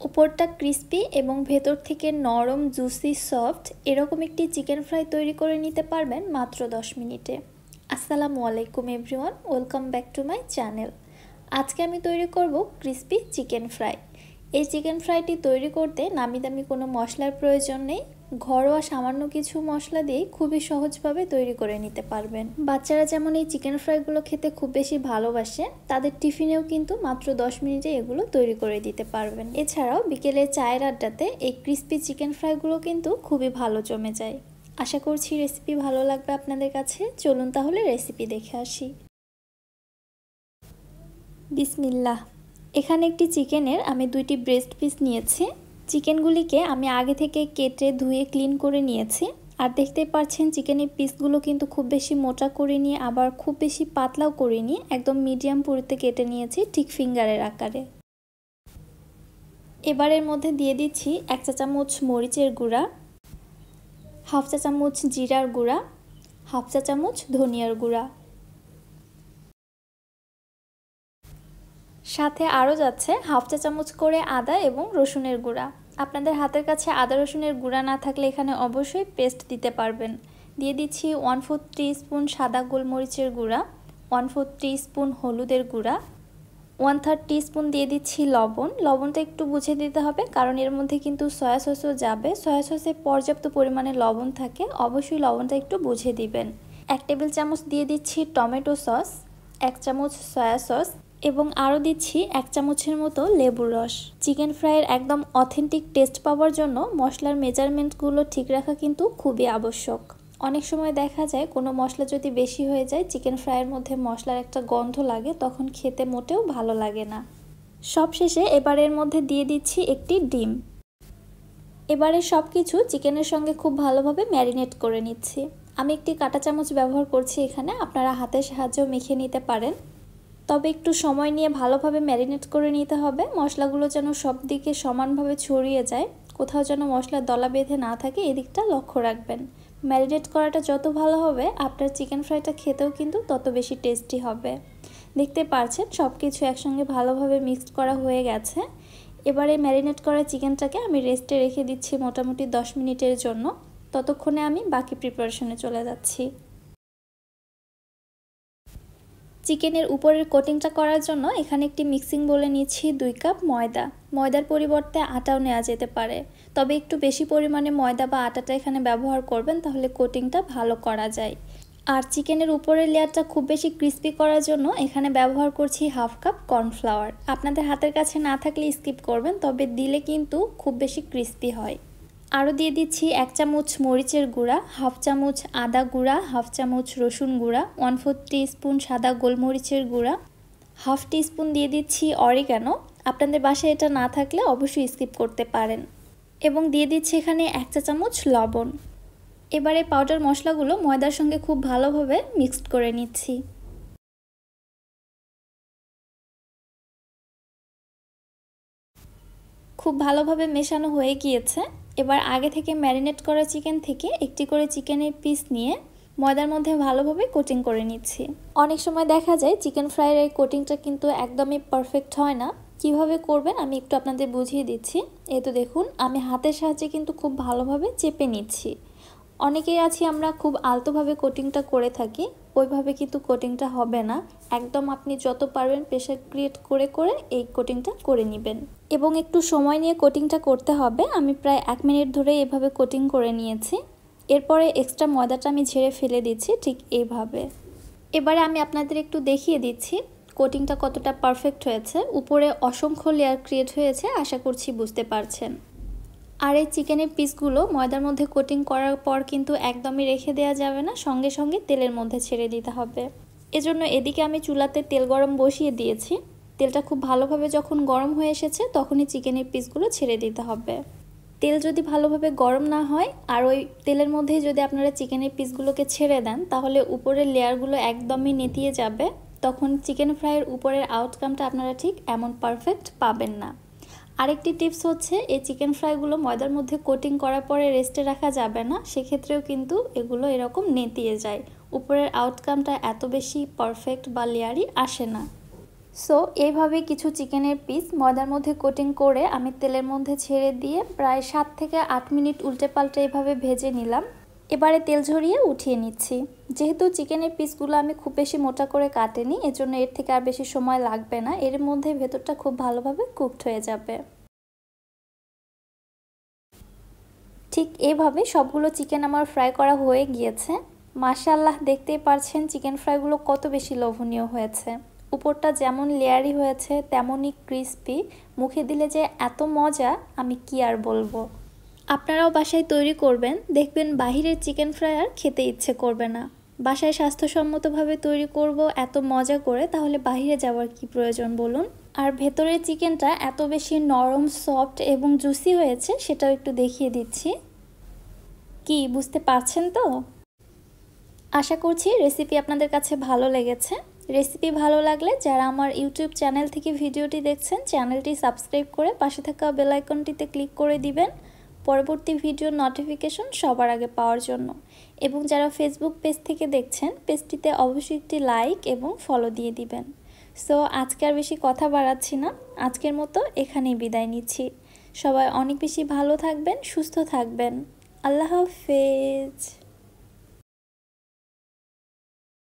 উপরটা ক্রিস্পি এবং ভেতর থেকে নরম জুসি সফট এরকম একটি চিকেন ফ্রাই তৈরি করে নিতে পারবেন মাত্র 10 মিনিটে। আসসালামু আলাইকুম everyone, welcome back to my channel. আজকে আমি তৈরি করব ক্রিস্পি চিকেন ফ্রাই। এই চিকেন ফ্রাইটি তৈরি করতে নামি দামি কোনো মশলার প্রয়োজন নেই, ঘরোয়া সামান্য কিছু মশলা দিয়ে খুবই সহজভাবে তৈরি করে নিতে পারবেন। বাচ্চারা যেমন এই চিকেন ফ্রাইগুলো খেতে খুব বেশি ভালোবাসে, তাদের টিফিনেও কিন্তু মাত্র 10 মিনিটে এগুলো তৈরি করে দিতে পারবেন। এছাড়াও বিকেলে চায়ের আড্ডাতে এই ক্রিস্পি চিকেন ফ্রাইগুলো কিন্তু খুবই ভালো জমে যায়। আশা করছি রেসিপি ভালো লাগবে আপনাদের কাছে। চলুন তাহলে রেসিপি দেখে আসি। বিসমিল্লাহ। এখানে একটি চিকেনের আমি 2টি ব্রেস্ট পিস নিয়েছি। চিকেনগুলিকে আমি আগে থেকে কেটে ধুয়ে ক্লিন করে নিয়েছি। আর দেখতেই পাচ্ছেন চিকেনের পিসগুলো কিন্তু খুব বেশি মোটা করিনি, আবার খুব বেশি পাতলাও করিনি, একদম মিডিয়াম পুরিতে কেটে নিয়েছি, ঠিক ফিঙ্গারের আকারে। এবারের মধ্যে দিয়ে দিচ্ছি 1 চা চামচ মরিচের গুঁড়া, 1/2 চা চামচ জিরার গুঁড়া, 1/2 চা চামচ ধনিয়ার গুঁড়া। সাথে আরও যাচ্ছে 1/2 চা চামচ করে আদা এবং রসুনের গুঁড়া। আপনাদের হাতের কাছে আদা রসুনের গুঁড়া না থাকলে এখানে অবশ্যই পেস্ট দিতে পারবেন। দিয়ে দিচ্ছি 1/4 টিস্পুন সাদা গোলমরিচের গুঁড়া, 1/4 টিস্পুন হলুদের গুঁড়া, 1/3 টিস্পুন দিয়ে দিচ্ছি লবণ। লবণটা একটু বুঝে দিতে হবে, কারণ এর মধ্যে কিন্তু সয়া সসও যাবে। সয়া সসে পর্যাপ্ত পরিমাণে লবণ থাকে, অবশ্যই লবণটা একটু বুঝে দিবেন। 1 টেবিল চামচ দিয়ে দিচ্ছি টমেটো সস, 1 চামচ সয়া সস এবং আরও দিচ্ছি 1 চামচের মতো লেবুর রস। চিকেন ফ্রাইয়ের একদম অথেন্টিক টেস্ট পাওয়ার জন্য মশলার মেজারমেন্টগুলো ঠিক রাখা কিন্তু খুবই আবশ্যক। অনেক সময় দেখা যায় কোনো মশলা যদি বেশি হয়ে যায়, চিকেন ফ্রাইয়ের মধ্যে মশলার একটা গন্ধ লাগে, তখন খেতে মোটেও ভালো লাগে না। সবশেষে এবারের মধ্যে দিয়ে দিচ্ছি একটি ডিম। এবারে সব কিছু চিকেনের সঙ্গে খুব ভালোভাবে ম্যারিনেট করে নিচ্ছি। আমি একটি কাঁটা চামচ ব্যবহার করছি এখানে, আপনারা হাতের সাহায্যেও মেখে নিতে পারেন। তবে একটু সময় নিয়ে ভালোভাবে ম্যারিনেট করে নিতে হবে, মশলাগুলো যেন সব দিকে সমানভাবে ছড়িয়ে যায়, কোথাও যেন মশলার দলা বেঁধে না থাকে, এদিকটা লক্ষ্য রাখবেন। ম্যারিনেট করাটা যত ভালো হবে, আপনার চিকেন ফ্রাইটা খেতেও কিন্তু তত বেশি টেস্টি হবে। দেখতে পাচ্ছেন সব কিছু একসঙ্গে ভালোভাবে মিক্সড করা হয়ে গেছে। এবারে ম্যারিনেট করা চিকেনটাকে আমি রেস্টে রেখে দিচ্ছি মোটামুটি 10 মিনিটের জন্য। ততক্ষণে আমি বাকি প্রিপারেশনে চলে যাচ্ছি। চিকেনের উপরের কোটিংটা করার জন্য এখানে একটি মিক্সিং বলে নিচ্ছি 2 কাপ ময়দা। ময়দার পরিবর্তে আটাও নেওয়া যেতে পারে, তবে একটু বেশি পরিমাণে ময়দা বা আটাটা এখানে ব্যবহার করবেন, তাহলে কোটিংটা ভালো করা যায়। আর চিকেনের উপরের লেয়ারটা খুব বেশি ক্রিস্পি করার জন্য এখানে ব্যবহার করছি 1/2 কাপ কর্নফ্লাওয়ার। আপনাদের হাতের কাছে না থাকলে স্কিপ করবেন, তবে দিলে কিন্তু খুব বেশি ক্রিস্পি হয়। আরও দিয়ে দিচ্ছি 1 চামচ মরিচের গুঁড়া, 1/2 চামচ আদা গুঁড়া, 1/2 চামচ রসুন গুঁড়া, 1/4 টিস্পুন সাদা গোলমরিচের গুঁড়া, 1/2 টিস্পুন দিয়ে দিচ্ছি অরিগানো। আপনাদের বাসায় এটা না থাকলে অবশ্যই স্কিপ করতে পারেন। এবং দিয়ে দিচ্ছি এখানে 1 চা চামচ লবণ। এবারে পাউডার মশলাগুলো ময়দার সঙ্গে খুব ভালোভাবে মিক্সড করে নিচ্ছি। খুব ভালোভাবে মেশানো হয়ে গিয়েছে। এবার আগে থেকে ম্যারিনেট করা চিকেন থেকে একটি করে চিকেনের পিস নিয়ে ময়দার মধ্যে ভালোভাবে কোটিং করে নিচ্ছি। অনেক সময় দেখা যায় চিকেন ফ্রাইয়ের এই কোটিংটা কিন্তু একদমই পারফেক্ট হয় না। কিভাবে করবেন আমি একটু আপনাদের বুঝিয়ে দিচ্ছি। এই তো দেখুন, আমি হাতের সাহায্যে কিন্তু খুব ভালোভাবে চেপে নিচ্ছি। অনেকেই আছি আমরা খুব আলতোভাবে কোটিংটা করে থাকি, ওইভাবে কিন্তু কোটিংটা হবে না। একদম আপনি যত পারবেন প্রেশার ক্রিয়েট করে করে এই কোটিংটা করে নেবেন এবং একটু সময় নিয়ে কোটিংটা করতে হবে। আমি প্রায় 1 মিনিট ধরে এভাবে কোটিং করে নিয়েছি। এরপরে এক্সট্রা ময়দাটা আমি ঝেড়ে ফেলে দিচ্ছি, ঠিক এইভাবে। এবারে আমি আপনাদের একটু দেখিয়ে দিচ্ছি কোটিংটা কতটা পারফেক্ট হয়েছে। উপরে অসংখ্য লেয়ার ক্রিয়েট হয়েছে, আশা করছি বুঝতে পারছেন। আর এই চিকেনের পিসগুলো ময়দার মধ্যে কোটিং করার পর কিন্তু একদমই রেখে দেওয়া যাবে না, সঙ্গে সঙ্গে তেলের মধ্যে ছেড়ে দিতে হবে। এজন্য এদিকে আমি চুলাতে তেল গরম বসিয়ে দিয়েছি। তেলটা খুব ভালোভাবে যখন গরম হয়ে এসেছে, তখনই চিকেনের পিসগুলো ছেড়ে দিতে হবে। তেল যদি ভালোভাবে গরম না হয় আর ওই তেলের মধ্যেই যদি আপনারা চিকেনের পিসগুলোকে ছেড়ে দেন, তাহলে উপরের লেয়ারগুলো একদমই নেতিয়ে যাবে। তখন চিকেন ফ্রাইয়ের উপরের আউটকামটা আপনারা ঠিক এমন পারফেক্ট পাবেন না। আরেকটি টিপস হচ্ছে, এই চিকেন ফ্রাইগুলো ময়দার মধ্যে কোটিং করার পরে রেস্টে রাখা যাবে না, সেক্ষেত্রেও কিন্তু এগুলো এরকম নেতিয়ে যায়। উপরের আউটকামটা এত বেশি পারফেক্ট বা লেয়ারি আসে না। সো এইভাবে কিছু চিকেনের পিস ময়দার মধ্যে কোটিং করে আমি তেলের মধ্যে ছেড়ে দিয়ে প্রায় 7 থেকে 8 মিনিট উল্টে পাল্টে এইভাবে ভেজে নিলাম। এবারে তেল ঝরিয়ে উঠিয়ে নিচ্ছি। যেহেতু চিকেনের পিসগুলো আমি খুব বেশি মোটা করে কাটিনি, এজন্য এর থেকে আর বেশি সময় লাগবে না, এর মধ্যে ভেতরটা খুব ভালোভাবে কুকড হয়ে যাবে। ঠিক এইভাবে সবগুলো চিকেন আমার ফ্রাই করা হয়ে গিয়েছে। মাশাআল্লাহ, দেখতেই পারছেন চিকেন ফ্রাইগুলো কত বেশি লোভনীয় হয়েছে। উপরটা যেমন লেয়ারি হয়েছে তেমনই ক্রিস্পি, মুখে দিলে যে এত মজা আমি কি আর বলবো। আপনারাও বাসায় তৈরি করবেন, দেখবেন বাহিরের চিকেন ফ্রাই আর খেতে ইচ্ছে করবে না। বাসায় স্বাস্থ্যসম্মতভাবে তৈরি করব এত মজা করে, তাহলে বাহিরে যাওয়ার কি প্রয়োজন বলুন। আর ভেতরের চিকেনটা এত বেশি নরম, সফট এবং জুসি হয়েছে সেটাও একটু দেখিয়ে দিচ্ছি। কি বুঝতে পারছেন তো? আশা করছি রেসিপি আপনাদের কাছে ভালো লেগেছে। রেসিপি ভালো লাগলে যারা আমার ইউটিউব চ্যানেল থেকে ভিডিওটি দেখছেন, চ্যানেলটি সাবস্ক্রাইব করে পাশে থাকা বেল আইকনটিতে ক্লিক করে দিবেন পরবর্তী ভিডিওর নোটিফিকেশন সবার আগে পাওয়ার জন্য। এবং যারা ফেসবুক পেজ থেকে দেখছেন, পেজটিতে অবশ্যই একটি লাইক এবং ফলো দিয়ে দিবেন। সো আজকে আর বেশি কথা বাড়াচ্ছি না, আজকের মতো এখানেই বিদায় নিচ্ছি। সবাই অনেক বেশি ভালো থাকবেন, সুস্থ থাকবেন। আল্লাহ হাফেজ।